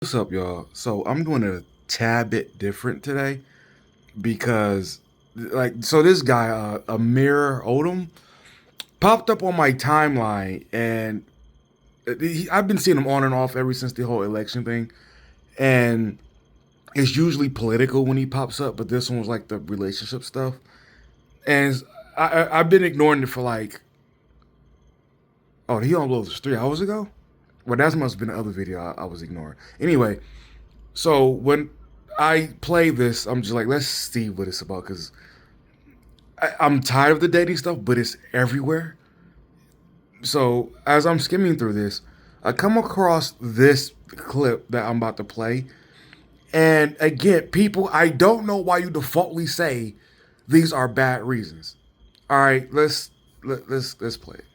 What's up, y'all? So I'm doing a tad bit different today because, so this guy, Amir Odom, popped up on my timeline, and I've been seeing him on and off ever since the whole election thing, and it's usually political when he pops up, but this one was like the relationship stuff, and I've been ignoring it for like, oh, he uploaded this 3 hours ago. Well, that must have been the other video I was ignoring. Anyway, so when I play this, I'm just like, let's see what it's about because I'm tired of the dating stuff, but it's everywhere. So as I'm skimming through this, I come across this clip that I'm about to play, and again, people, I don't know why you defaultly say these are bad reasons. All right, let's play it.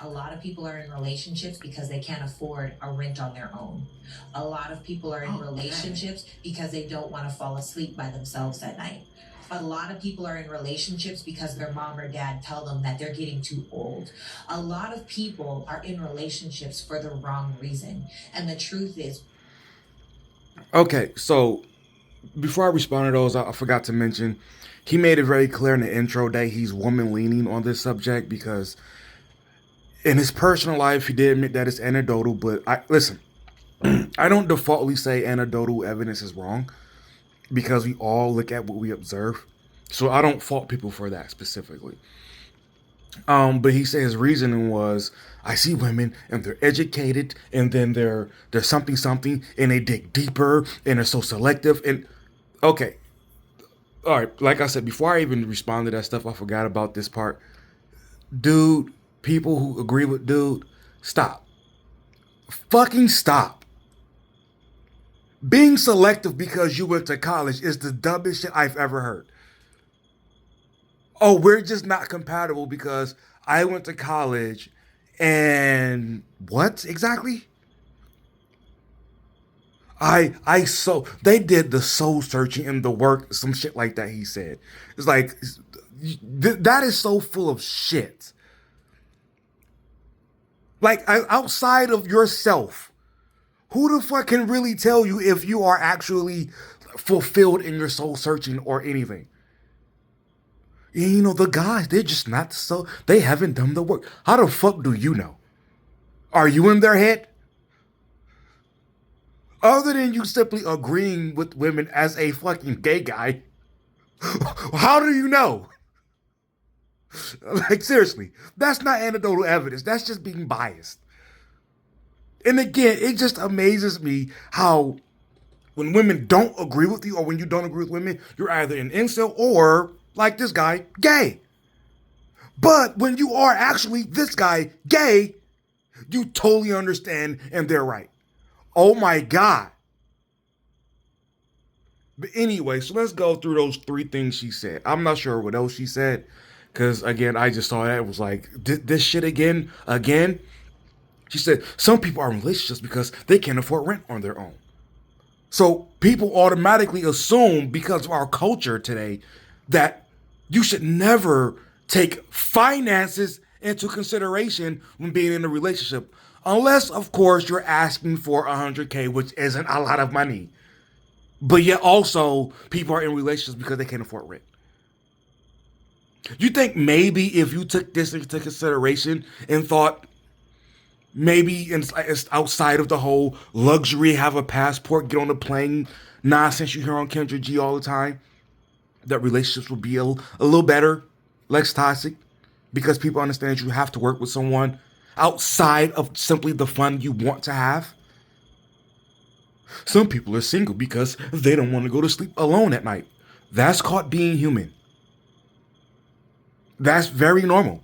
A lot of people are in relationships because they can't afford a rent on their own. A lot of people are in relationships because they don't want to fall asleep by themselves at night. A lot of people are in relationships because their mom or dad tell them that they're getting too old. A lot of people are in relationships for the wrong reason. And the truth is, Okay, so before I respond to those, I forgot to mention he made it very clear in the intro that he's woman leaning on this subject because in his personal life he did admit that it's anecdotal. But I listen, I don't defaultly say anecdotal evidence is wrong because we all look at what we observe. So I don't fault people for that specifically. But he said his reasoning was, I see women and they're educated, and then they're something something, and they dig deeper, and they're so selective. And okay, all right. Like I said, before I even respond to that stuff, I forgot about this part. Dude, people who agree with dude, stop, fucking stop. Being selective because you went to college is the dumbest shit I've ever heard. Oh, we're just not compatible because I went to college and what exactly? I so they did the soul searching and the work, some shit like that. He said it's like that is so full of shit. Like outside of yourself, who the fuck can really tell you if you are actually fulfilled in your soul searching or anything? You know, the guys, they're just not so, they haven't done the work. How the fuck do you know? Are you in their head? Other than you simply agreeing with women as a fucking gay guy, how do you know? Like, seriously, that's not anecdotal evidence. That's just being biased. And again, it just amazes me how when women don't agree with you or when you don't agree with women, you're either an incel or, like this guy, gay. But when you are actually this guy, gay, you totally understand and they're right. Oh my God. But anyway, so let's go through those three things she said. I'm not sure what else she said. Because again, I just saw that. It was like, this shit again, again. She said, some people are in relationships because they can't afford rent on their own. So people automatically assume because of our culture today that you should never take finances into consideration when being in a relationship. Unless, of course, you're asking for 100K, which isn't a lot of money. But yet also people are in relationships because they can't afford rent. You think maybe if you took this into consideration and thought maybe it's outside of the whole luxury, have a passport, get on a plane nonsense you hear on Kendra G all the time, that relationships will be a little better, less toxic, because people understand you have to work with someone outside of simply the fun you want to have. Some people are single because they don't want to go to sleep alone at night. That's called being human. That's very normal.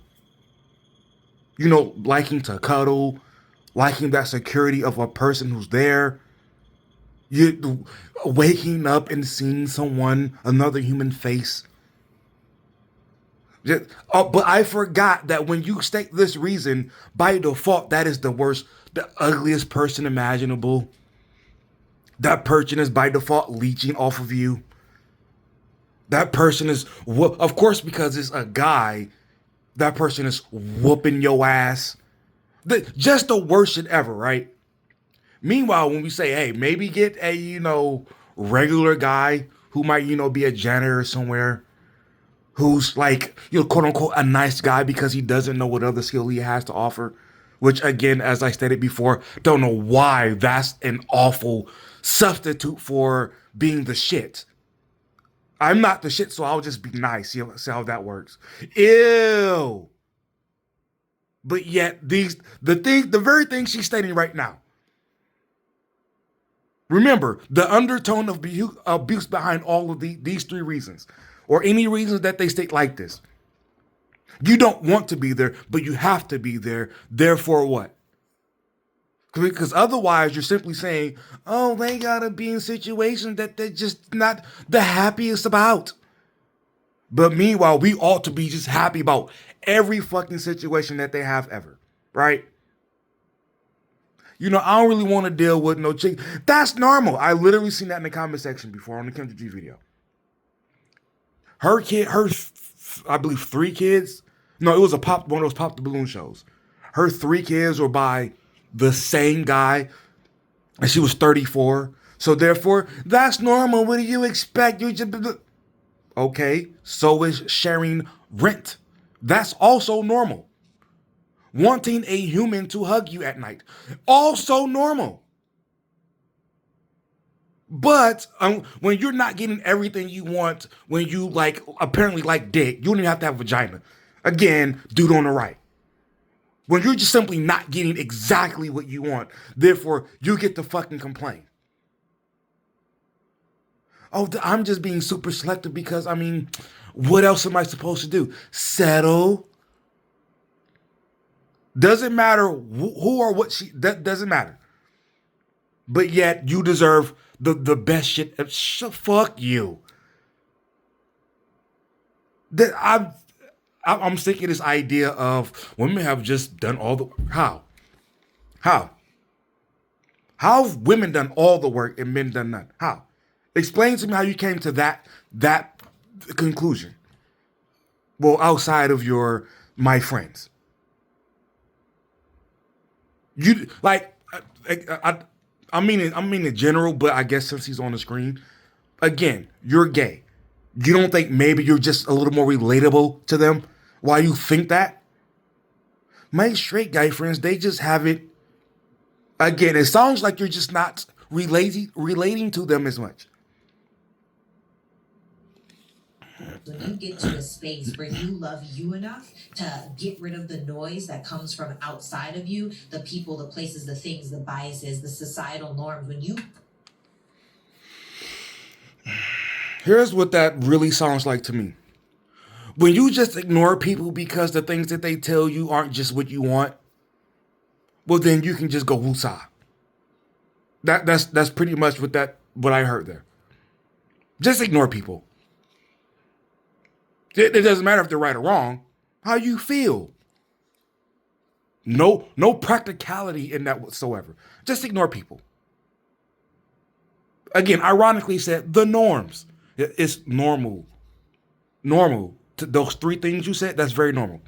You know, liking to cuddle, liking that security of a person who's there. You waking up and seeing someone, another human face. Oh, but I forgot that when you state this reason, by default, that is the worst, the ugliest person imaginable. That person is by default leeching off of you. That person is, of course, because it's a guy, that person is whooping your ass. Just the worst shit ever, right? Meanwhile, when we say, hey, maybe get a, regular guy who might, be a janitor somewhere, who's like, quote unquote, a nice guy because he doesn't know what other skill he has to offer. Which, again, as I stated before, don't know why that's an awful substitute for being the shit. I'm not the shit, so I'll just be nice. See how that works. Ew. But yet, the very thing she's stating right now. Remember, the undertone of abuse behind all of these three reasons, or any reasons that they state like this. You don't want to be there, but you have to be there. Therefore, what? Because otherwise, you're simply saying, oh, they gotta be in situations that they're just not the happiest about. But meanwhile, we ought to be just happy about every fucking situation that they have ever, right? I don't really want to deal with no chick. That's normal. I literally seen that in the comment section before on the Kendra G video. I believe 3 kids. No, it was one of those Pop the Balloon shows. Her 3 kids were by the same guy, and she was 34. So therefore, that's normal. What do you expect? Okay, so is sharing rent. That's also normal. Wanting a human to hug you at night, also normal. But when you're not getting everything you want, when you apparently like dick, you don't even have to have a vagina. Again, dude on the right. When you're just simply not getting exactly what you want, therefore you get to fucking complain. Oh, I'm just being super selective because, what else am I supposed to do? Settle? Doesn't matter who or what that doesn't matter. But yet you deserve the best shit. Fuck you. I'm sick of this idea of women have just done all the how have women done all the work and men done none? How? Explain to me how you came to that conclusion. Well, outside of my friends. You I mean in general, but I guess since he's on the screen, again, you're gay. You don't think maybe you're just a little more relatable to them? Why you think that? My straight guy friends, they just haven't. Again, it sounds like you're just not relating to them as much. When you get to a space where you love you enough to get rid of the noise that comes from outside of you, the people, the places, the things, the biases, the societal norms, Here's what that really sounds like to me. When you just ignore people because the things that they tell you aren't just what you want, well, then you can just go woosah. That's pretty much what I heard there. Just ignore people. It doesn't matter if they're right or wrong. How you feel. No practicality in that whatsoever. Just ignore people. Again, ironically said, the norms. It's normal. Normal. Those 3 things you said, that's very normal.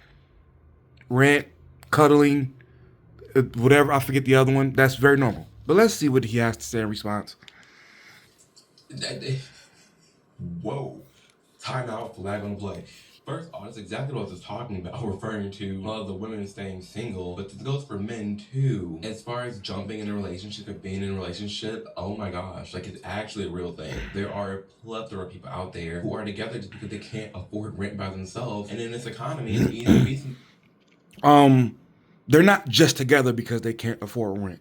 Rent, cuddling, whatever, I forget the other one. That's very normal. But let's see what he has to say in response. Whoa. Time out, flag on the play. First off, that's exactly what I was talking about, referring to the women staying single, but this goes for men too. As far as jumping in a relationship or being in a relationship, oh my gosh, it's actually a real thing. There are a plethora of people out there who are together just because they can't afford rent by themselves, and in this economy, it's easy to be they're not just together because they can't afford rent.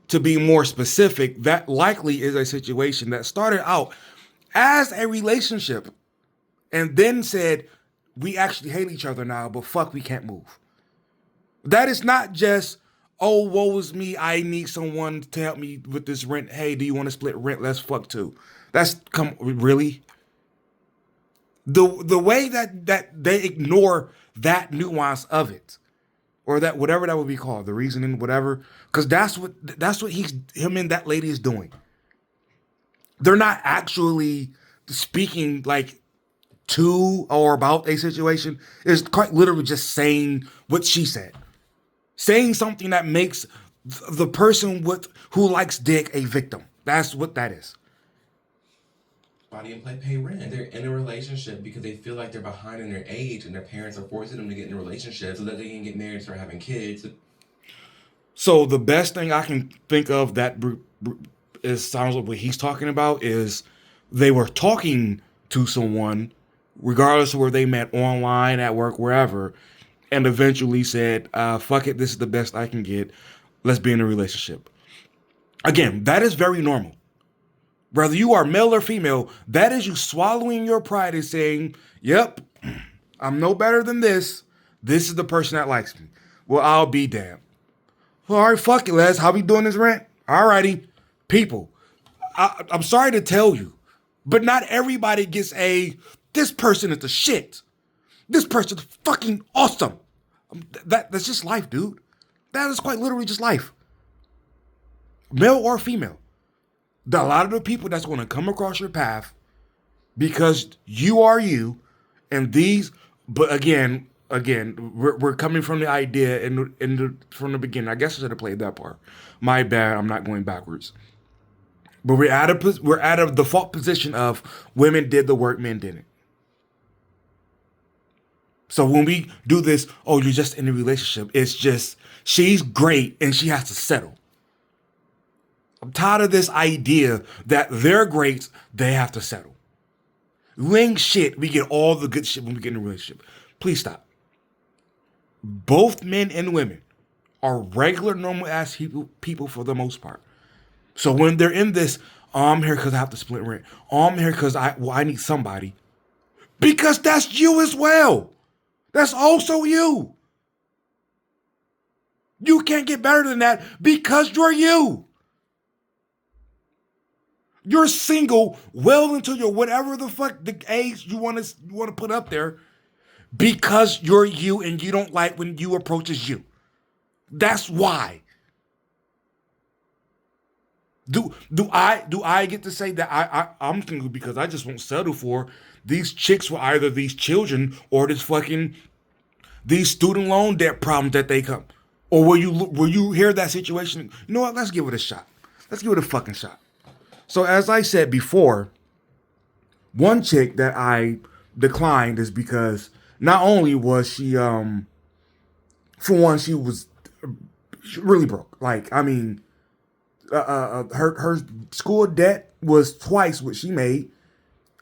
To be more specific, that likely is a situation that started out as a relationship and then said, we actually hate each other now, but fuck, we can't move. That is not just, oh, woe is me, I need someone to help me with this rent. Hey, do you want to split rent? Let's fuck too. Really? The way that they ignore that nuance of it, or that whatever that would be called, the reasoning, whatever, because that's what him and that lady is doing. They're not actually speaking to or about a situation. It's quite literally just saying what she said. Saying something that makes the person who likes dick a victim. That's what that is. Body and play pay rent. They're in a relationship because they feel like they're behind in their age and their parents are forcing them to get in a relationship so that they can get married and start having kids. So the best thing I can think of that sounds like what he's talking about is they were talking to someone, regardless of where they met, online, at work, wherever, and eventually said, fuck it, this is the best I can get. Let's be in a relationship. Again, that is very normal. Whether you are male or female, that is you swallowing your pride and saying, yep, I'm no better than this. This is the person that likes me. Well, I'll be damned. Well, all right, fuck it, Les. How we doing this rent? All righty. People, I'm sorry to tell you, but not everybody gets this person is the shit. This person is fucking awesome. That's just life, dude. That is quite literally just life. Male or female. A lot of the people that's going to come across your path because you are you, and but again, we're coming from the idea from the beginning. I guess I should have played that part. My bad. I'm not going backwards. But we're at a default position of women did the work, men didn't. So when we do this, oh, you're just in a relationship. It's just she's great and she has to settle. I'm tired of this idea that they're great, they have to settle. We ain't shit. We get all the good shit when we get in a relationship. Please stop. Both men and women are regular, normal ass people for the most part. So when they're in this, oh, I'm here because I have to split rent. Oh, I'm here because I need somebody. Because that's you as well. That's also you. You can't get better than that because you're you. You're single well into your whatever the fuck the age you want to put up there because you're you and you don't like when you approaches you. That's why. Do I get to say that I'm single because I just won't settle for these chicks with either these children or these student loan debt problems that they come? Or will you hear that situation? You know what? Let's give it a shot. Let's give it a fucking shot. So as I said before, one chick that I declined is because not only was she, for one, she was really broke. Like, I mean, her school debt was twice what she made.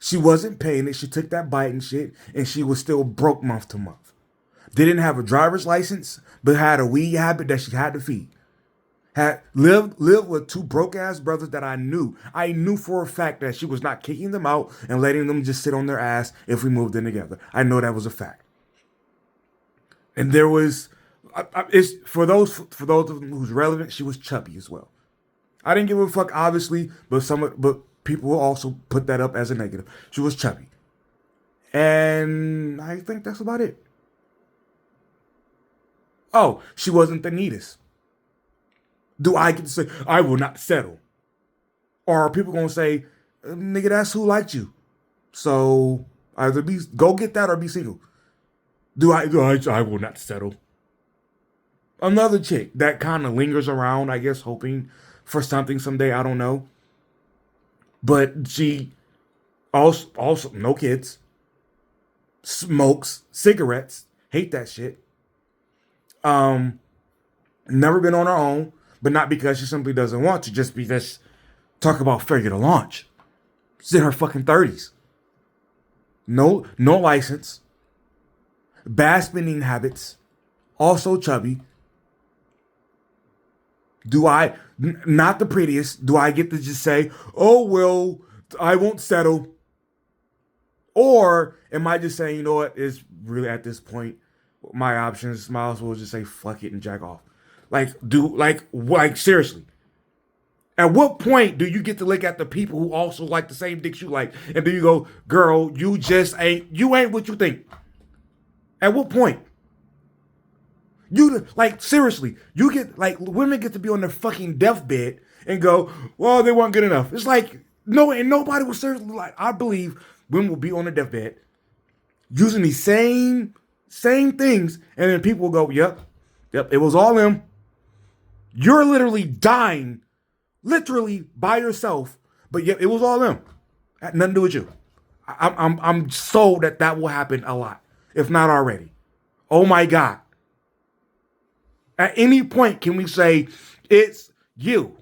She wasn't paying it. She took that bite and shit, and she was still broke month to month. Didn't have a driver's license, but had a weed habit that she had to feed. Had lived with two broke ass brothers that I knew. I knew for a fact that she was not kicking them out and letting them just sit on their ass if we moved in together. I know that was a fact. And there was, it's for those of them who's relevant, she was chubby as well. I didn't give a fuck, obviously, but people will also put that up as a negative. She was chubby, and I think that's about it. Oh, she wasn't the neatest. Do I get to say, I will not settle? Or are people going to say, nigga, that's who liked you. So either go get that or be single. I will not settle. Another chick that kind of lingers around, I guess, hoping for something someday. I don't know. But she also no kids. Smokes cigarettes. Hate that shit. Never been on her own. But not because she simply doesn't want to, just because talk about failure to launch. She's in her fucking 30s. No license. Bad spending habits. Also chubby. Not the prettiest, do I get to just say, oh, well, I won't settle? Or am I just saying, you know what, it's really at this point, my options, might as well just say fuck it and jack off. Like seriously. At what point do you get to look at the people who also like the same dicks you like, and then you go, girl, you ain't what you think? At what point? Seriously, women get to be on their fucking deathbed and go, well, they weren't good enough. It's like, no, and nobody will seriously, like, I believe women will be on their deathbed using these same things, and then people will go, yep, it was all them. You're literally dying, literally by yourself, but yet it was all them. Had nothing to do with you. I'm sold that will happen a lot, if not already. Oh my God. At any point, can we say it's you?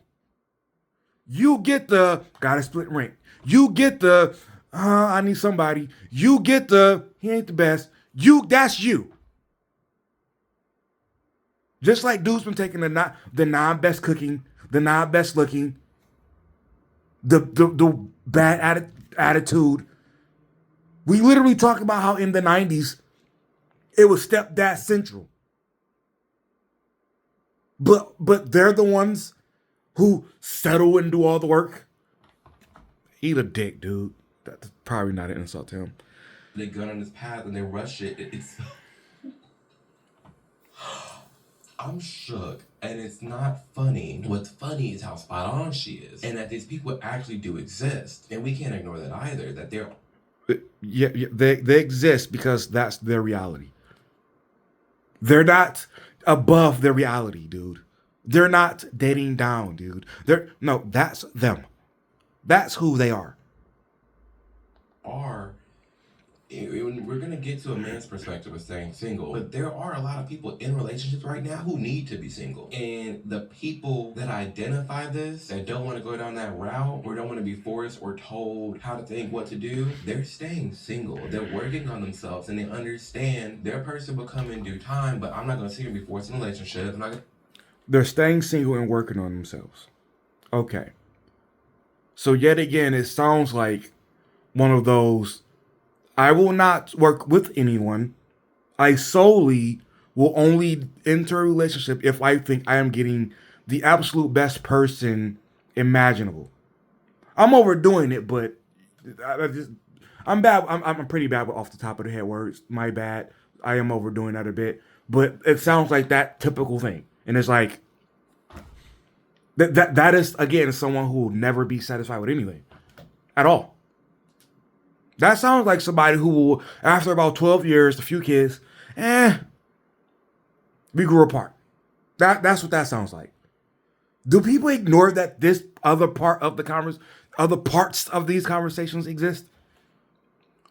You get the gotta split rent. You get the I need somebody. You get the he ain't the best. That's you. Just like dudes been taking the non-best cooking, the non-best looking, the bad attitude. We literally talk about how in the 90s it was stepdad central. But they're the ones who settle and do all the work. Eat a dick, dude. That's probably not an insult to him. They go on this path and they rush it. It's I'm shook, and it's not funny. What's funny is how spot on she is, and that these people actually do exist, and we can't ignore that either. That they're they exist because that's their reality. They're not above their reality, dude. They're not dating down, dude. That's them. That's who they are. We're gonna get to a man's perspective of staying single, but there are a lot of people in relationships right now who need to be single. And the people that identify this, that don't want to go down that route, or don't want to be forced or told how to think, what to do, they're staying single. They're working on themselves, and they understand their person will come in due time, but I'm not gonna sit here and be forced in a relationship. They're staying single and working on themselves. Okay. So yet again, it sounds like one of those, I will not work with anyone. I solely will only enter a relationship if I think I am getting the absolute best person imaginable. I'm overdoing it, but I'm bad. I'm pretty bad with off the top of the head words. My bad. I am overdoing that a bit, but it sounds like that typical thing. And it's like that is again someone who will never be satisfied with anything at all. That sounds like somebody who will, after about 12 years, a few kids, we grew apart. That's what that sounds like. Do people ignore that this other part of the other parts of these conversations exist?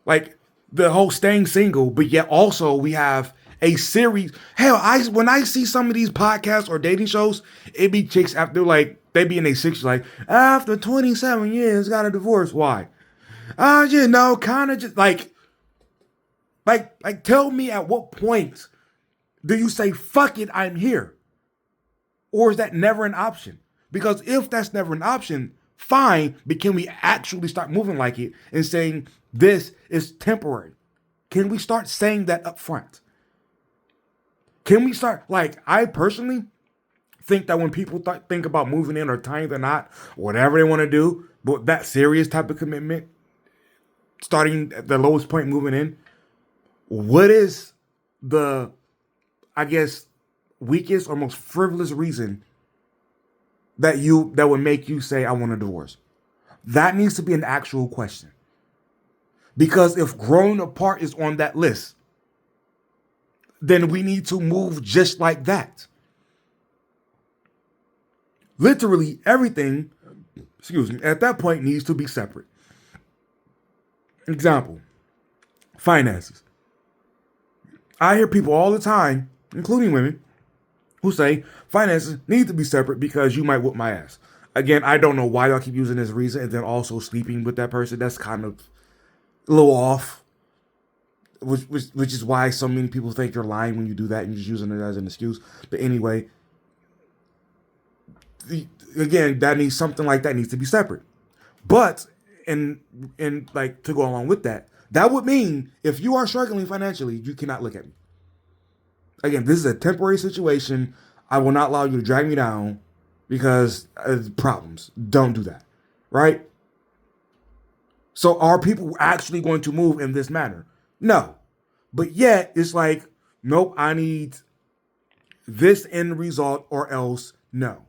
Like the whole staying single, but yet also we have a series. Hell, when I see some of these podcasts or dating shows, it be chicks after they be in their 60s, like after 27 years, got a divorce. Why? Kind of just like tell me at what point do you say, fuck it, I'm here? Or is that never an option? Because if that's never an option, fine, but can we actually start moving like it and saying this is temporary? Can we start saying that up front? Can we start, I personally think that when people think about moving in or tying the knot, whatever they want to do, but that serious type of commitment, starting at the lowest point, moving in, what is the, I guess, weakest or most frivolous reason that would make you say, I want a divorce? That needs to be an actual question. Because if growing apart is on that list, then we need to move just like that. Literally everything, at that point needs to be separate. Example, finances. I hear people all the time, including women, who say finances need to be separate because you might whoop my ass. Again, I don't know why y'all keep using this reason and then also sleeping with that person. That's kind of a little off, which is why so many people think you're lying when you do that and you're just using it as an excuse. But anyway, again, something like that needs to be separate. But and to go along with that, that would mean if you are struggling financially, you cannot look at me. Again, this is a temporary situation. I will not allow you to drag me down because problems. Don't do that, right? So are people actually going to move in this manner? No. But yet, it's like, nope, I need this end result or else no.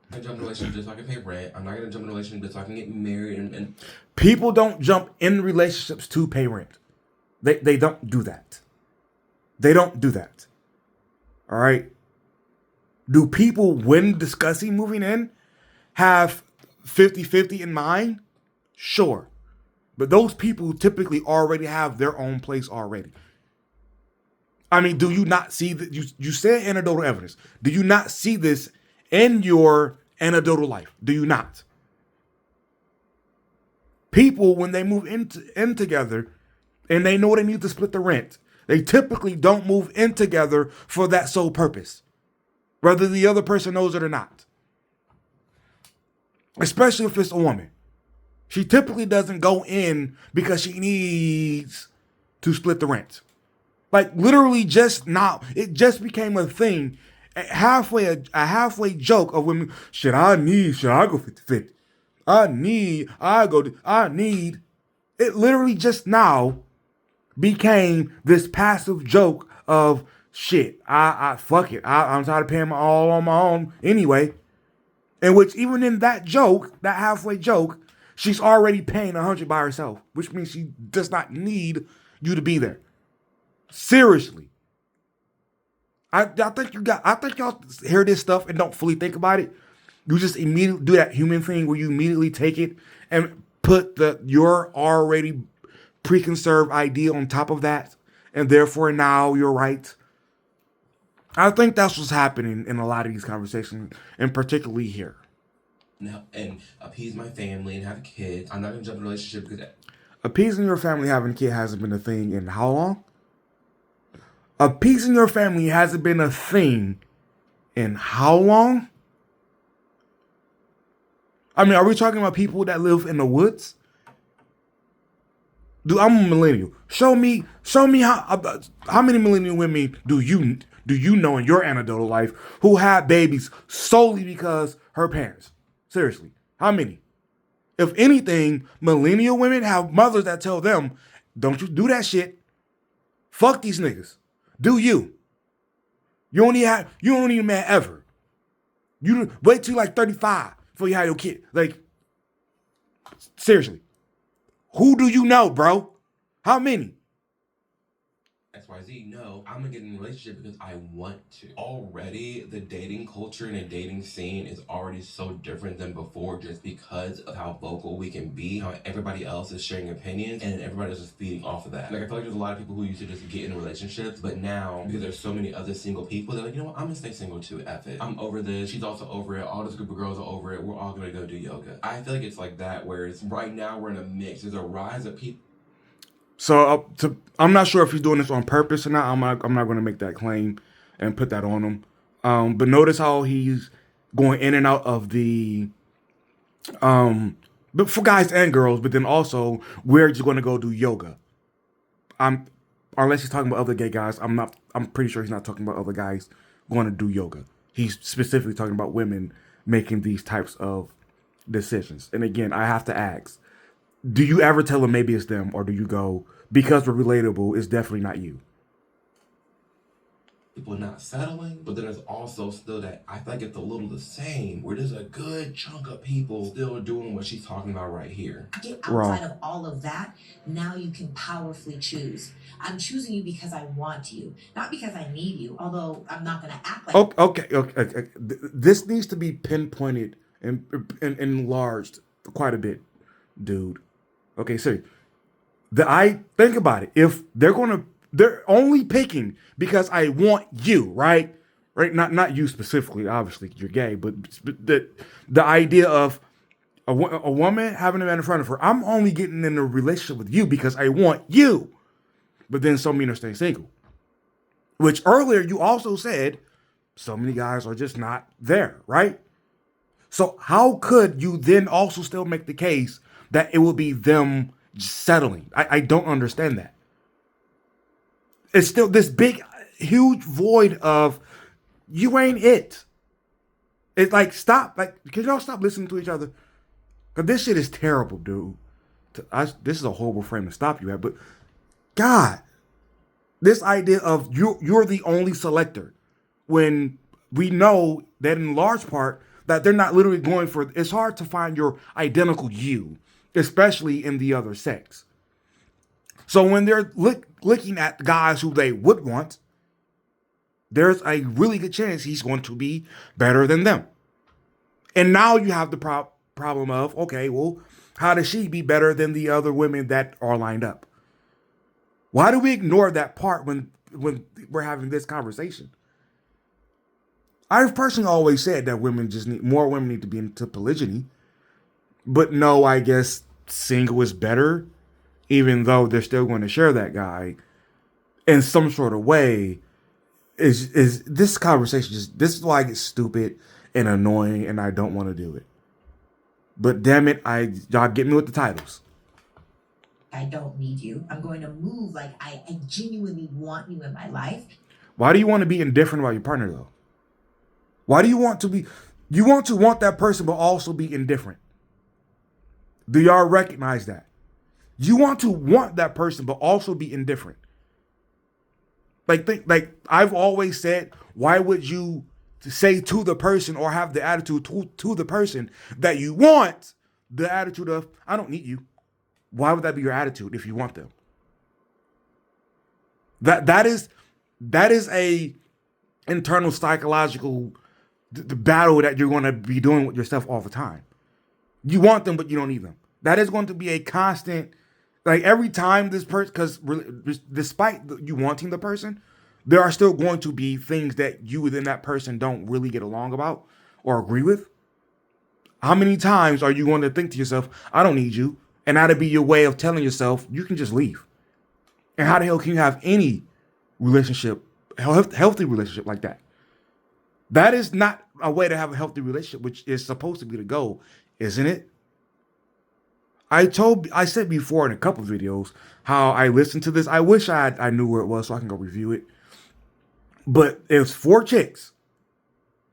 I jump in a relationship just so I can pay rent. I'm not going to jump in a relationship just so I can get married. And people don't jump in relationships to pay rent. They don't do that. They don't do that. All right. Do people, when discussing moving in, have 50-50 in mind? Sure. But those people typically already have their own place already. I mean, do you not see that? You said anecdotal evidence. Do you not see this in your anecdotal life? Do you not? People, when they move in together and they know they need to split the rent, they typically don't move in together for that sole purpose, whether the other person knows it or not. Especially if it's a woman. She typically doesn't go in because she needs to split the rent. Like literally just now, it just became a thing. A halfway joke of women, should I go 50-50? I need. It literally just now became this passive joke of shit. I fuck it. I'm tired of paying all on my own anyway. In which even in that joke, that halfway joke, she's already paying 100 by herself, which means she does not need you to be there. Seriously. I think y'all hear this stuff and don't fully think about it. You just immediately do that human thing where you immediately take it and put your already preconceived idea on top of that, and therefore now you're right. I think that's what's happening in a lot of these conversations, and particularly here. Now, and appease my family and have kids. I'm not gonna jump in a relationship because Appeasing your family having a kid hasn't been a thing in how long? Appeasing your family hasn't been a thing in how long? I mean, are we talking about people that live in the woods? Dude, I'm a millennial. Show me how many millennial women do you know in your anecdotal life who had babies solely because her parents? Seriously, how many? If anything, millennial women have mothers that tell them, "Don't you do that shit. Fuck these niggas. Do you? You don't need a man ever. You wait till like 35 before you have your kid." Like, seriously. Who do you know, bro? How many? XYZ, no, I'm gonna get in a relationship because I want to. Already, the dating culture and the dating scene is already so different than before just because of how vocal we can be, how everybody else is sharing opinions, and everybody else is feeding off of that. Like, I feel like there's a lot of people who used to just get in relationships, but now, because there's so many other single people, they're like, you know what, I'm gonna stay single too, F it. I'm over this, she's also over it, all this group of girls are over it, we're all gonna go do yoga. I feel like it's like that, whereas right now we're in a mix. There's a rise of people. So I'm not sure if he's doing this on purpose or not. I'm not going to make that claim and put that on him. But notice how he's going in and out of the, but for guys and girls. But then also, we're just going to go do yoga. Unless he's talking about other gay guys. I'm pretty sure he's not talking about other guys going to do yoga. He's specifically talking about women making these types of decisions. And again, I have to ask. Do you ever tell them maybe it's them, or do you go, because we're relatable, it's definitely not you? People not settling, but then there's also still that I feel like it's a little the same, where there's a good chunk of people still doing what she's talking about right here. Get outside of all of that, now you can powerfully choose. I'm choosing you because I want you, not because I need you, although I'm not going to act like Okay. This needs to be pinpointed and enlarged quite a bit, dude. Okay, so I think about it. If they're only picking because I want you, right? Right? Not you specifically. Obviously, you're gay, but the idea of a woman having a man in front of her, I'm only getting in a relationship with you because I want you. But then so many are staying single. Which earlier you also said so many guys are just not there, right? So how could you then also still make the case that it will be them settling? I don't understand that. It's still this big, huge void of you ain't it. It's like, stop. Like, can y'all stop listening to each other? Because this shit is terrible, dude. This is a horrible frame to stop you at, but God, this idea of you're the only selector, when we know that in large part that they're not literally going for, it's hard to find your identical you, especially in the other sex. So when they're looking at guys who they would want, there's a really good chance he's going to be better than them. And now you have the problem of, okay, well, how does she be better than the other women that are lined up? Why do we ignore that part when we're having this conversation? I've personally always said that more women need to be into polygyny. But no, I guess single is better, even though they're still going to share that guy in some sort of way. Is this conversation this is why I get stupid and annoying and I don't want to do it. But damn it, y'all get me with the titles. I don't need you. I'm going to move like I genuinely want you in my life. Why do you want to be indifferent about your partner though? Why do you want to want that person but also be indifferent? Do y'all recognize that? You want to want that person but also be indifferent. Like I've always said, why would you say to the person or have the attitude to the person that you want the attitude of, I don't need you? Why would that be your attitude if you want them? That is a internal psychological the battle that you're going to be doing with yourself all the time. You want them, but you don't need them. That is going to be a constant, like every time this person, because despite you wanting the person, there are still going to be things that you within that person don't really get along about or agree with. How many times are you going to think to yourself, I don't need you? And that'll be your way of telling yourself you can just leave. And how the hell can you have any relationship, healthy relationship like that? That is not a way to have a healthy relationship, which is supposed to be the goal, isn't it? I said before in a couple of videos how I listened to this. I wish I knew where it was so I can go review it. But it was 4 chicks.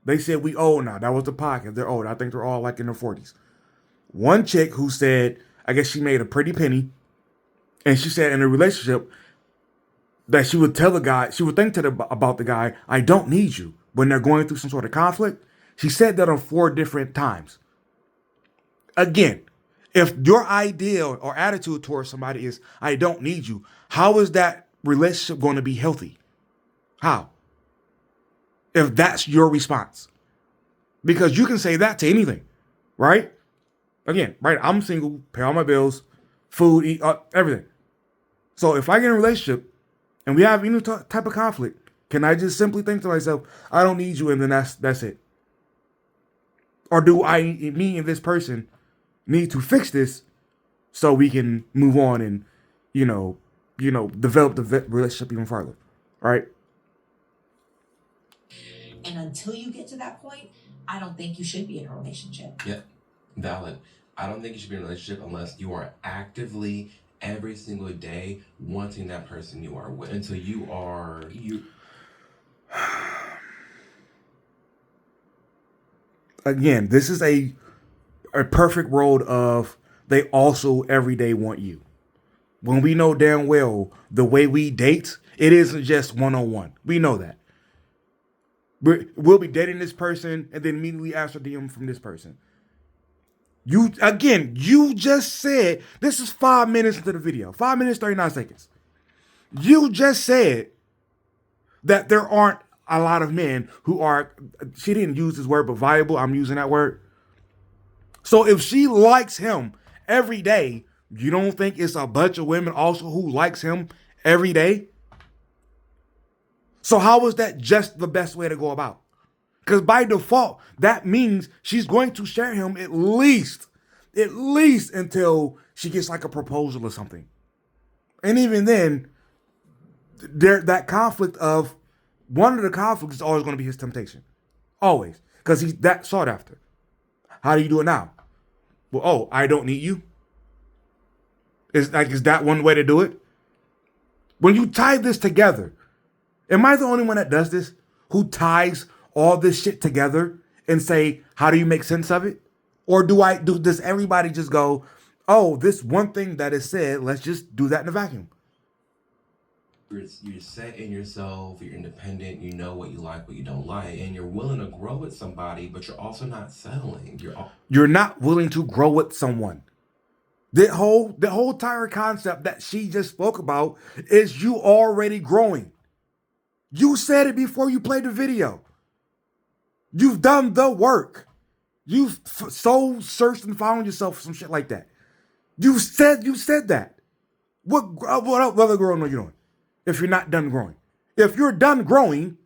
They said we old now. That was the podcast. They're old. I think they're all like in their 40s. One chick who said, I guess she made a pretty penny. And she said in a relationship that she would tell the guy, she would think about the guy, I don't need you, when they're going through some sort of conflict. She said that on 4 different times. Again, if your ideal or attitude towards somebody is, I don't need you, how is that relationship going to be healthy? How? If that's your response. Because you can say that to anything, right? Again, right, I'm single, pay all my bills, food, eat, everything. So if I get in a relationship and we have any type of conflict, can I just simply think to myself, I don't need you, and then that's it? Or do me and this person need to fix this so we can move on and, develop the relationship even further, right? And until you get to that point, I don't think you should be in a relationship. Yeah, valid. I don't think you should be in a relationship unless you are actively every single day wanting that person you are with. Until you Again, this is a perfect world of they also every day want you. When we know damn well the way we date, it isn't just one-on-one. We know that. We'll be dating this person and then immediately ask for DM from this person. You just said, this is 5 minutes into the video, 5 minutes, 39 seconds. You just said that there aren't a lot of men who are, she didn't use this word, but viable. I'm using that word. So if she likes him every day, you don't think it's a bunch of women also who likes him every day? So how is that just the best way to go about? Because by default, that means she's going to share him at least until she gets like a proposal or something. And even then, that conflict of, one of the conflicts is always going to be his temptation. Always. Because he's that sought after. How do you do it now? Well, I don't need you. Is that one way to do it? When you tie this together, am I the only one that does this? Who ties all this shit together and say, how do you make sense of it? Or does everybody just go, oh, this one thing that is said, let's just do that in a vacuum? You're set in yourself, you're independent, you know what you like, what you don't like, and you're willing to grow with somebody, but you're also not settling. You're not willing to grow with someone. The whole entire concept that she just spoke about is you already growing. You said it before you played the video. You've done the work. You've soul searched and found yourself some shit like that. You said that. What other growing are you doing? If you're not done growing, if you're done growing,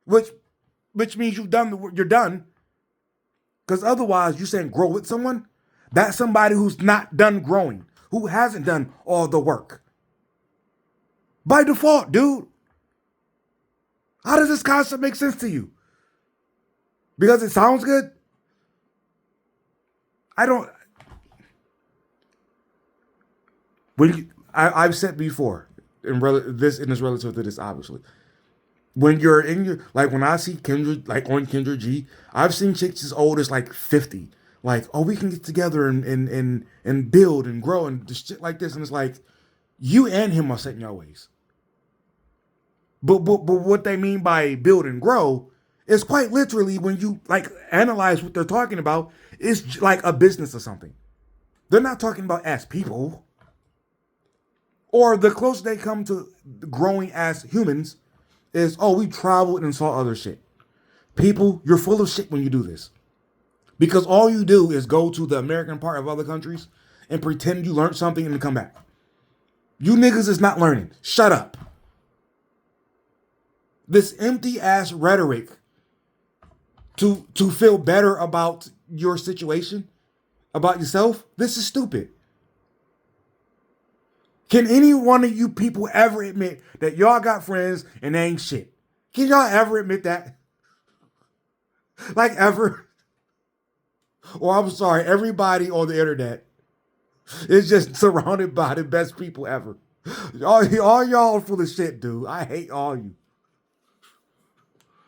which means you're done. Because otherwise, you're saying grow with someone. That's somebody who's not done growing, who hasn't done all the work. By default, dude. How does this concept make sense to you? Because it sounds good? I don't. I've said before, this is relative to this, obviously. When you're in your, like when I see Kendra, like on Kendra G, I've seen chicks as old as like 50. Like, oh, we can get together and build and grow and just shit like this. And it's like, you and him are set in your ways. But what they mean by build and grow is quite literally, when you like analyze what they're talking about, it's like a business or something. They're not talking about as people. Or the closer they come to growing as humans is, oh, we traveled and saw other shit. People, you're full of shit when you do this. Because all you do is go to the American part of other countries and pretend you learned something and then come back. You niggas is not learning. Shut up. This empty ass rhetoric to feel better about your situation, about yourself, this is stupid. Can any one of you people ever admit that y'all got friends and they ain't shit? Can y'all ever admit that? Like ever? Or I'm sorry, everybody on the internet is just surrounded by the best people ever. All y'all are full of shit, dude. I hate all you.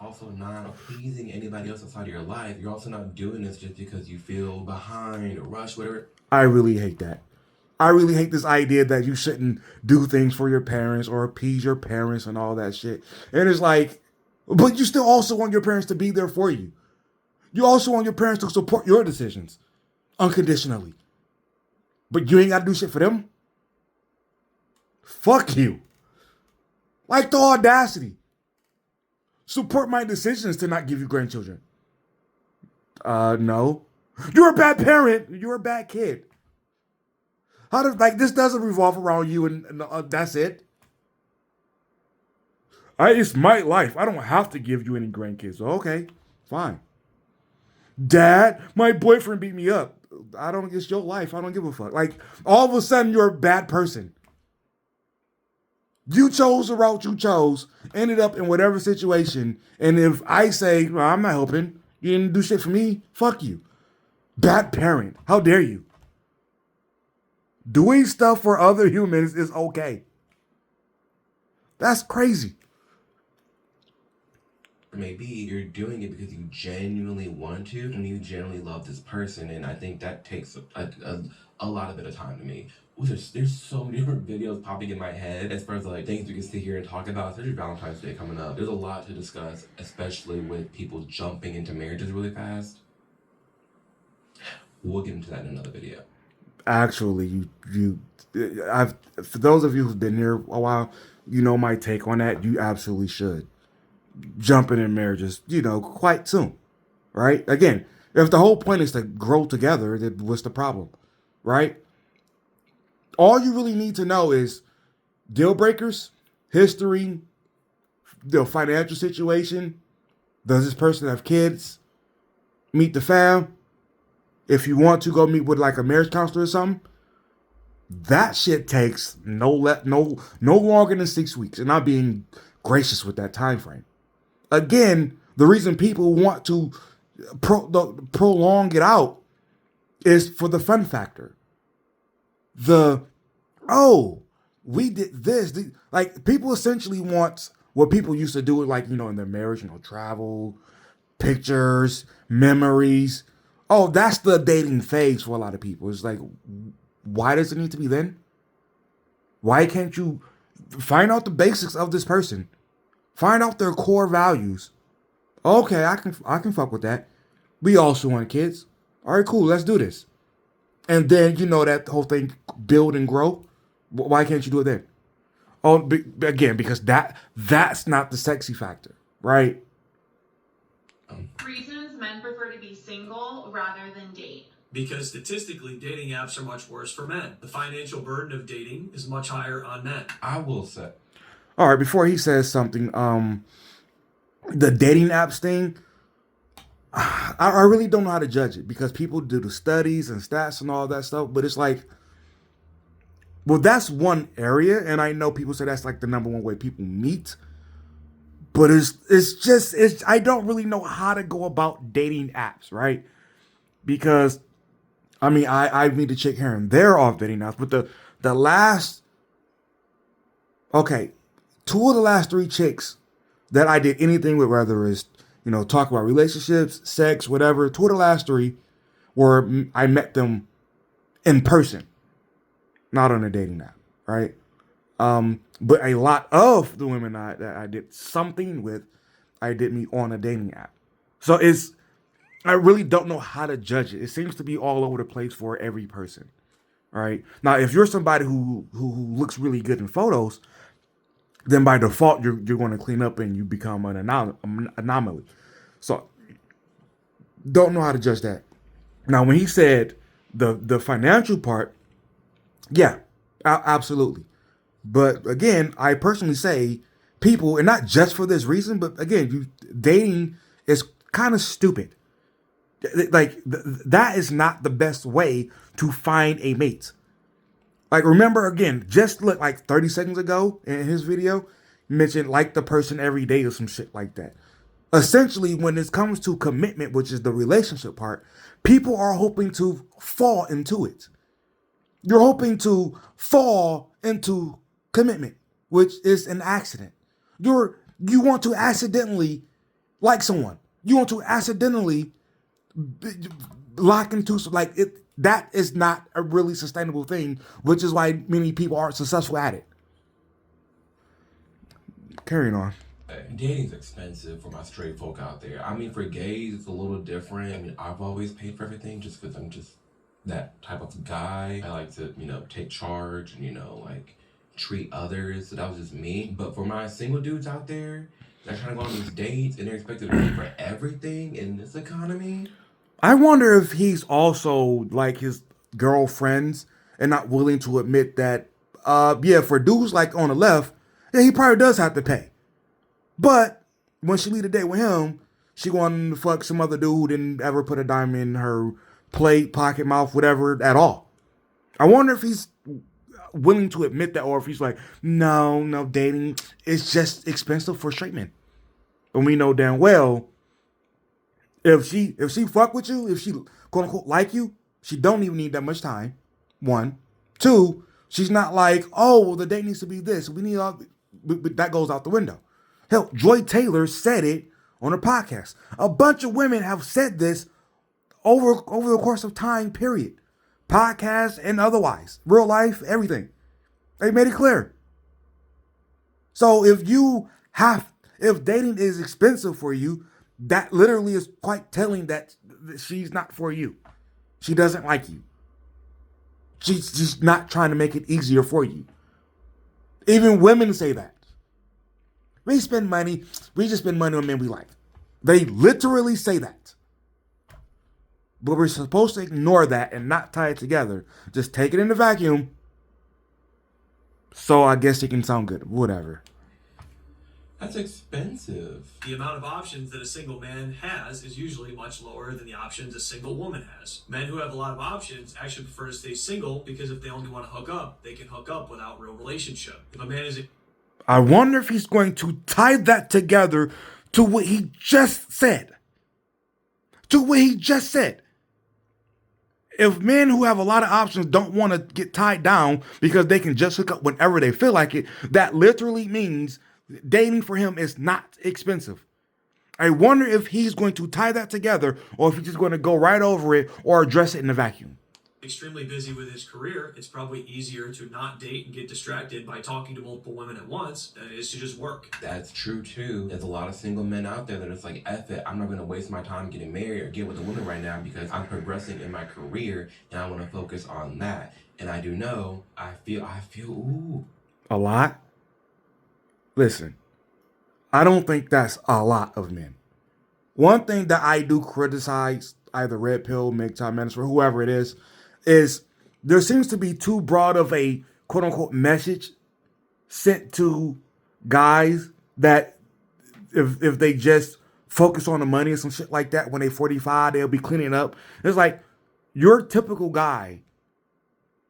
Also not pleasing anybody else outside of your life. You're also not doing this just because you feel behind or rushed, whatever. I really hate that. I really hate this idea that you shouldn't do things for your parents or appease your parents and all that shit. And it's like, but you still also want your parents to be there for you. You also want your parents to support your decisions unconditionally. But you ain't got to do shit for them? Fuck you. Like the audacity. Support my decisions to not give you grandchildren. No. You're a bad parent. You're a bad kid. How does, like, this doesn't revolve around you and that's it? It's my life. I don't have to give you any grandkids. Okay, fine. Dad, my boyfriend beat me up. It's your life. I don't give a fuck. Like, all of a sudden, you're a bad person. You chose the route you chose, ended up in whatever situation, and if I say, well, I'm not helping, you didn't do shit for me, fuck you. Bad parent. How dare you? Doing stuff for other humans is okay. That's crazy. Maybe you're doing it because you genuinely want to and you genuinely love this person, and I think that takes a lot of bit of time to me. Ooh, there's so many different videos popping in my head as far as like things we can sit here and talk about, especially Valentine's Day coming up. There's a lot to discuss, especially with people jumping into marriages really fast. We'll get into that in another video. Actually, for those of you who've been here a while, you know my take on that. You absolutely should. Jumping in marriages, quite soon, right? Again, if the whole point is to grow together, then what's the problem, right? All you really need to know is deal breakers, history, the financial situation. Does this person have kids? Meet the fam. If you want to go meet with like a marriage counselor or something, that shit takes no longer than 6 weeks. And I'm being gracious with that time frame. Again, the reason people want to prolong it out is for the fun factor. We did this. Like, people essentially want what people used to do, like, in their marriage, travel, pictures, memories. Oh, that's the dating phase for a lot of people. It's like, why does it need to be then? Why can't you find out the basics of this person? Find out their core values. Okay, I can fuck with that. We also want kids. All right, cool. Let's do this. And then, that whole thing, build and grow. Why can't you do it then? Oh, again, because that's not the sexy factor, right? Reasons men prefer to be single rather than date. Because statistically, dating apps are much worse for men. The financial burden of dating is much higher on men. I will say, All right, before he says something, the dating apps thing, I really don't know how to judge it because people do the studies and stats and all that stuff, but it's like, well, that's one area, and I know people say that's like the number one way people meet, but it's I don't really know how to go about dating apps, right? Because I mean, I meet a chick here and there off dating apps, but the last, okay, two of the last three chicks that I did anything with, whether it's, talk about relationships, sex, whatever, two of the last three were I met them in person, not on a dating app, right? But a lot of the women that I did something with, I did meet on a dating app. So I really don't know how to judge it. It seems to be all over the place for every person, right? Now, if you're somebody who looks really good in photos, then by default you're going to clean up and you become an anomaly. So don't know how to judge that. Now, when he said the financial part, yeah, absolutely. But again, I personally say people, and not just for this reason, but again, dating is kind of stupid. Like that is not the best way to find a mate. Like, remember, again, just look like 30 seconds ago in his video, mentioned like the person every day or some shit like that. Essentially, when it comes to commitment, which is the relationship part, people are hoping to fall into it. You're hoping to fall into commitment, which is an accident. You want to accidentally like someone. You want to accidentally lock into, like, it. That is not a really sustainable thing, which is why many people aren't successful at it. Carrying on. dating's expensive for my straight folk out there. I mean, for gays, it's a little different. I mean, I've always paid for everything just because I'm just that type of guy. I like to, take charge and, like treat others. So that was just me. But for my single dudes out there that are trying to go on these dates and they're expected to pay for everything in this economy, I wonder if he's also like his girlfriends and not willing to admit that, for dudes like on the left, yeah, he probably does have to pay. But when she leave a date with him, she wanted to fuck some other dude who didn't ever put a dime in her plate, pocket, mouth, whatever at all. I wonder if he's willing to admit that, or if he's like, no, dating is just expensive for straight men. And we know damn well, if she fuck with you, if she quote unquote like you, she don't even need that much time. One, two, she's not like, oh, well, the date needs to be this. We need all, but that goes out the window. Hell, Joy Taylor said it on her podcast. A bunch of women have said this over the course of time, period. Podcast and otherwise, real life, everything. They made it clear. So if dating is expensive for you, that literally is quite telling that she's not for you. She doesn't like you. She's just not trying to make it easier for you. Even women say that. We just spend money on men we like. They literally say that. But we're supposed to ignore that and not tie it together. Just take it in the vacuum. So I guess it can sound good. Whatever. that's expensive. The amount of options that a single man has is usually much lower than the options a single woman has. Men who have a lot of options actually prefer to stay single because if they only want to hook up, they can hook up without real relationship. If a man is I wonder if he's going to tie that together to what he just said. If men who have a lot of options don't want to get tied down because they can just hook up whenever they feel like it, that literally means dating for him is not expensive. I wonder if he's going to tie that together or if he's just going to go right over it or address it in a vacuum. extremely busy with his career, it's probably easier to not date and get distracted by talking to multiple women at once than it is to just work. That's true too. There's a lot of single men out there that are just like, F it, I'm not gonna waste my time getting married or get with a woman right now because I'm progressing in my career and I want to focus on that. And I do know, I feel, ooh. A lot? Listen, I don't think that's a lot of men. One thing that I do criticize either Red Pill, Big Time Minister, whoever it is there seems to be too broad of a quote unquote message sent to guys that if they just focus on the money or some shit like that when they 45, they'll be cleaning up. It's like your typical guy,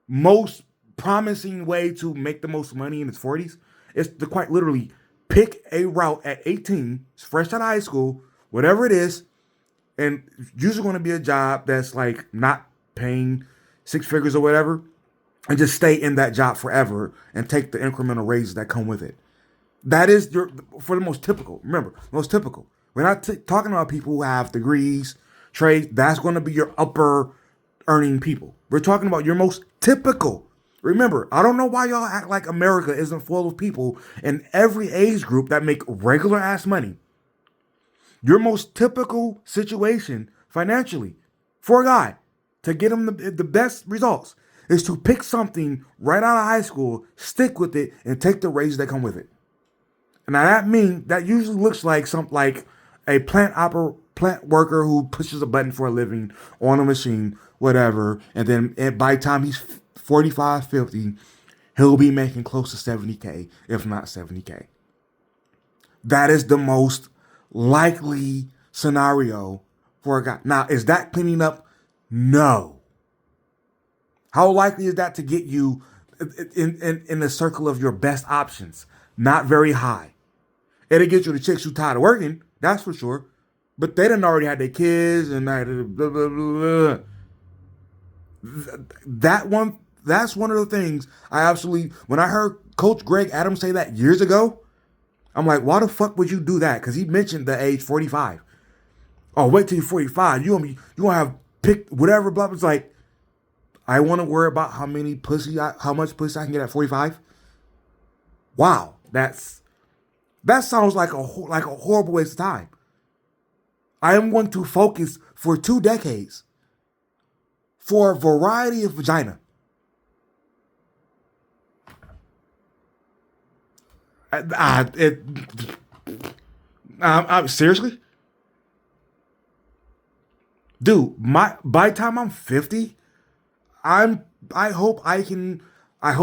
most promising way to make the most money in his 40s is to quite literally pick a route at 18, fresh out of high school, whatever it is, and usually going to be a job that's like not paying six figures or whatever, and just stay in that job forever and take the incremental raises that come with it. That is for the most typical. Remember, most typical. We're not talking about people who have degrees, trades. That's going to be your upper earning people. We're talking about your most typical. Remember, I don't know why y'all act like America isn't full of people in every age group that make regular ass money. Your most typical situation financially for a guy to get him the best results is to pick something right out of high school, stick with it, and take the raises that come with it. And now that usually looks like something like a plant worker who pushes a button for a living on a machine, whatever, and then by the time he's 45, 50, he'll be making close to 70K, if not 70K. That is the most likely scenario for a guy. Now, is that cleaning up? No. How likely is that to get you in the circle of your best options? Not very high. It'll get you the chicks who tired of working, that's for sure. But they done already had their kids and blah, blah, blah, blah. That's one of the things I absolutely, when I heard Coach Greg Adams say that years ago, I'm like, why the fuck would you do that? Because he mentioned the age 45. Oh, wait till you're 45. You gonna have picked whatever, blah, blah. It's like, I want to worry about how much pussy I can get at 45. Wow, that sounds like a horrible waste of time. I am going to focus for 2 decades for a variety of vagina. Seriously? Dude, by the time I'm 50, I hope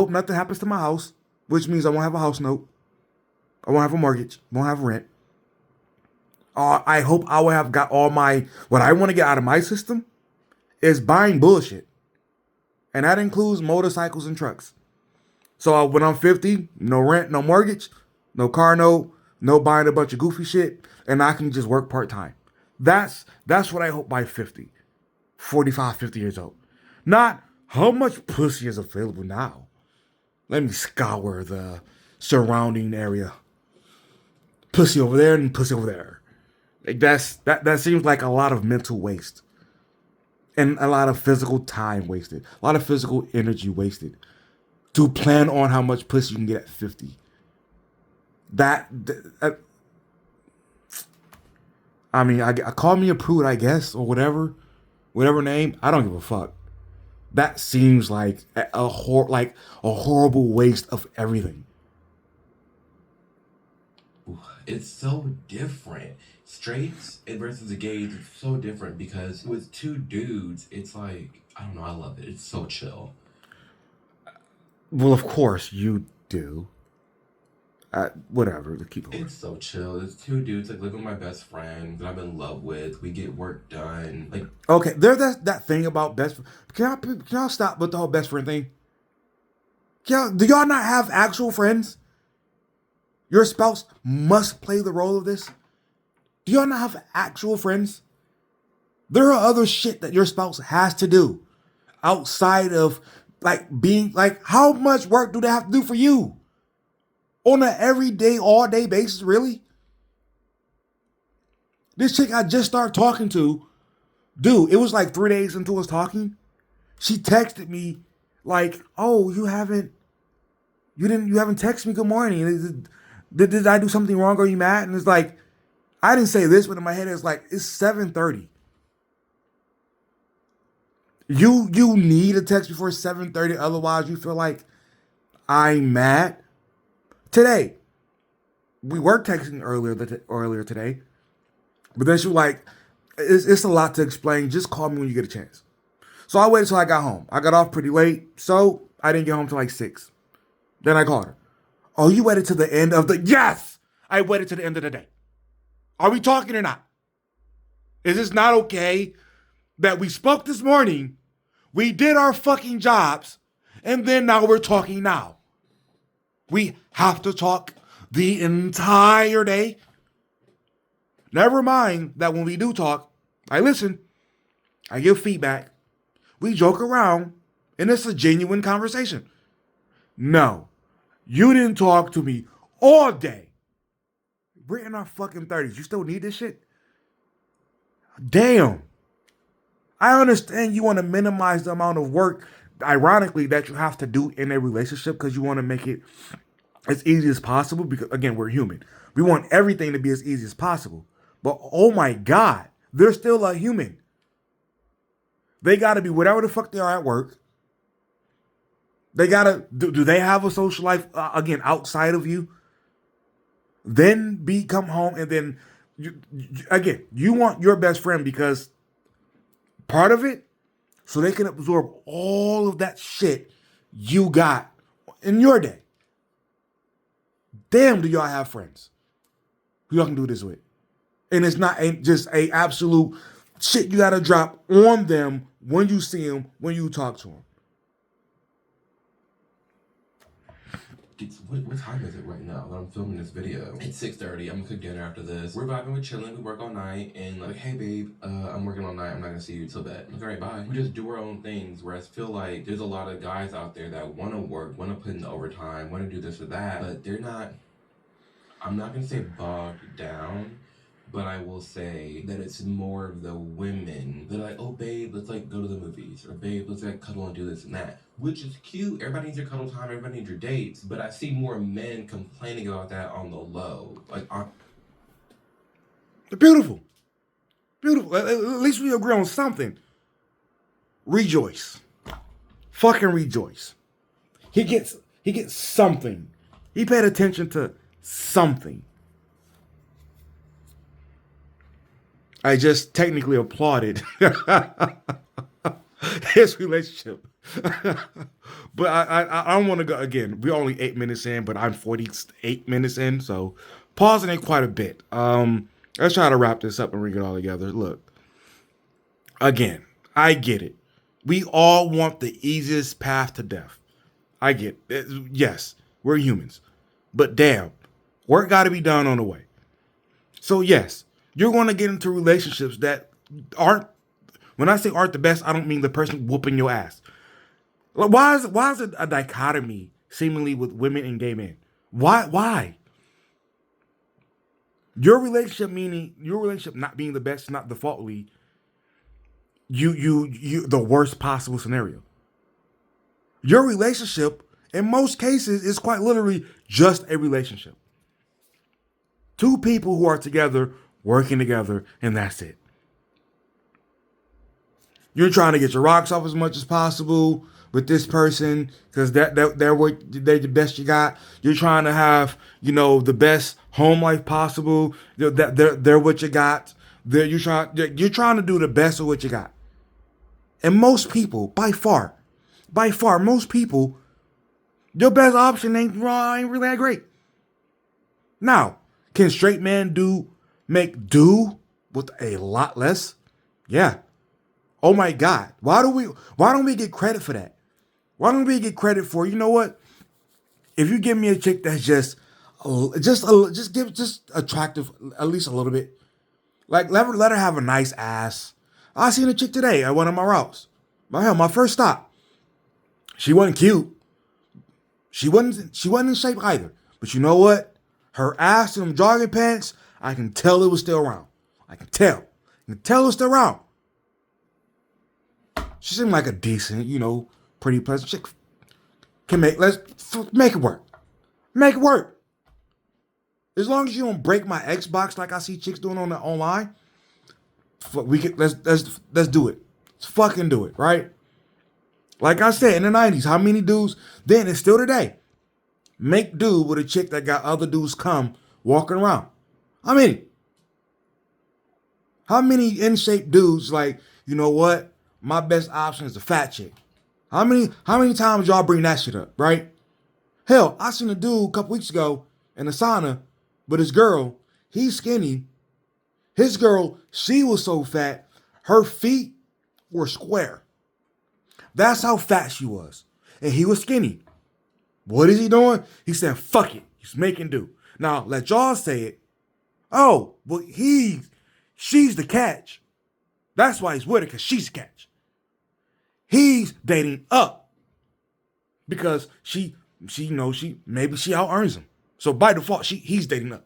nothing happens to my house, which means I won't have a house note. I won't have a mortgage, won't have rent. I hope I will have got all what I want to get out of my system is buying bullshit. And that includes motorcycles and trucks. So when I'm 50, no rent, no mortgage, no car note, no buying a bunch of goofy shit, and I can just work part-time. That's what I hope by 50, 45, 50 years old. Not how much pussy is available now. Let me scour the surrounding area. Pussy over there and pussy over there. Like that seems like a lot of mental waste. And a lot of physical time wasted. A lot of physical energy wasted. To plan on how much pussy you can get at 50. I mean, I call me a prude, I guess, or whatever name. I don't give a fuck. That seems like a horrible waste of everything. It's so different. Straights versus the gays, it's so different because with 2 dudes, it's like, I don't know, I love it. It's so chill. Well, of course you do. Whatever, keep going. It's so chill. It's 2 dudes like living with my best friend that I'm in love with. We get work done. Like, okay, there's that thing about best friend. Can y'all stop with the whole best friend thing? Do y'all not have actual friends? Your spouse must play the role of this. Do y'all not have actual friends? There are other shit that your spouse has to do outside of being how much work do they have to do for you? On an everyday, all day basis, really? This chick I just started talking to, dude, it was like 3 days into us talking. She texted me like, "Oh, you haven't texted me good morning. Did I do something wrong? Are you mad?" And it's like, I didn't say this, but in my head it's like, it's 7:30. You need a text before 7:30, otherwise you feel like I'm mad. Today, we were texting earlier today, but then she was like, it's a lot to explain. Just call me when you get a chance. So I waited till I got home. I got off pretty late, so I didn't get home till like 6. Then I called her. Oh, you waited to the end of the... Yes! I waited to the end of the day. Are we talking or not? Is this not okay that we spoke this morning, we did our fucking jobs, and then now we're talking now? We have to talk the entire day? Never mind that when we do talk, I listen, I give feedback, we joke around, and it's a genuine conversation. No, you didn't talk to me all day. We're in our fucking 30s. You still need this shit? Damn. I understand you want to minimize the amount of work, ironically, that you have to do in a relationship because you want to make it as easy as possible because, again, we're human. We want everything to be as easy as possible. But, oh my God, they're still a human. They got to be whatever the fuck they are at work. They got to, do they have a social life, again, outside of you? Then come home and then, you want your best friend because part of it, so they can absorb all of that shit you got in your day. Damn, do y'all have friends who y'all can do this with? And it's not just a absolute shit you got to drop on them when you see them, when you talk to them. What time is it right now that I'm filming this video? It's 6:30. I'm gonna cook dinner after this. We're vibing, we're chilling, we work all night, and like, hey babe, I'm working all night, I'm not gonna see you till bed. Like, alright, bye. We just do our own things, whereas I feel like there's a lot of guys out there that wanna work, wanna put in overtime, wanna do this or that, but they're not, I'm not gonna say bogged down, but I will say that it's more of the women. They're like, oh babe, let's like go to the movies. Or babe, let's like cuddle and do this and that. Which is cute. Everybody needs your cuddle time, everybody needs your dates. But I see more men complaining about that on the low. Like, Beautiful. Beautiful. At least we agree on something. Rejoice. Fucking rejoice. He gets something. He paid attention to something. I just technically applauded his relationship. But I don't want to go again. We're only 8 minutes in, but I'm 48 minutes in, so pausing it quite a bit. Let's try to wrap this up and bring it all together. Look, again, I get it. We all want the easiest path to death. I get it. Yes, we're humans. But damn, work got to be done on the way. So yes, you're going to get into relationships that aren't, when I say aren't the best, I don't mean the person whooping your ass. Why is it a dichotomy seemingly with women and gay men? Why? Your relationship not being the best, not defaultly, you the worst possible scenario. Your relationship, in most cases, is quite literally just a relationship. Two people who are together, working together, and that's it. You're trying to get your rocks off as much as possible with this person because they're the best you got. You're trying to have, the best home life possible. They're what you got. You're trying to do the best of what you got. And most people, by far, most people, your best option ain't really that great. Now, can straight men make do with a lot less? Yeah. Oh my God. Why don't we get credit for that? Why don't we get credit for, you know what? If you give me a chick that's just attractive, at least a little bit. Like let her have a nice ass. I seen a chick today at one of my routes. My first stop. She wasn't cute. She wasn't in shape either. But you know what? Her ass and them jogging pants, I can tell it was still around. I can tell it was still around. She seemed like a decent, pretty pleasant chick. Let's make it work. Make it work. As long as you don't break my Xbox like I see chicks doing on the online, let's do it. Let's fucking do it, right? Like I said, in the 90s, how many dudes then and still today make do with a chick that got other dudes come walking around. How many? How many in-shape dudes like, you know what? My best option is a fat chick. How many times y'all bring that shit up, right? Hell, I seen a dude a couple weeks ago in the sauna, but his girl, he's skinny. His girl, she was so fat, her feet were square. That's how fat she was. And he was skinny. What is he doing? He said, fuck it. He's making do. Now, let y'all say it. Oh, well, she's the catch. That's why he's with her, because she's the catch. He's dating up because maybe she out earns him. So by default, he's dating up.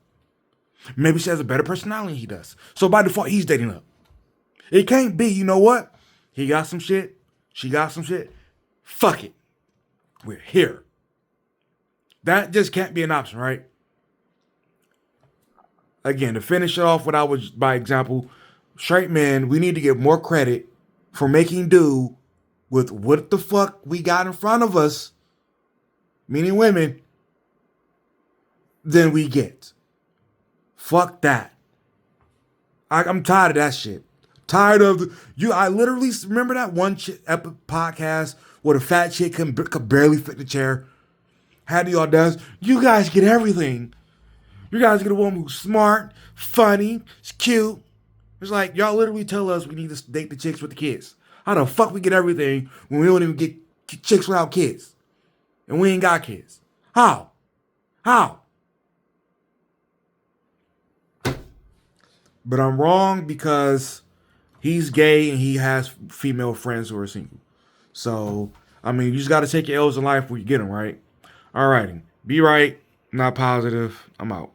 Maybe she has a better personality than he does. So by default, he's dating up. It can't be, you know what? He got some shit. She got some shit. Fuck it. We're here. That just can't be an option, right? Again, to finish it off by example, straight men, we need to give more credit for making do with what the fuck we got in front of us, meaning women, than we get. Fuck that. I'm tired of that shit. Tired of I literally remember that one epic podcast where the fat chick could barely fit the chair. Had the audacity. You guys get everything. You guys get a woman who's smart, funny, it's cute. It's like y'all literally tell us we need to date the chicks with the kids. How the fuck we get everything when we don't even get chicks without kids? And we ain't got kids. How? But I'm wrong because he's gay and he has female friends who are single. So, I mean, you just got to take your L's in life where you get them, right? All righty. Be right, not positive. I'm out.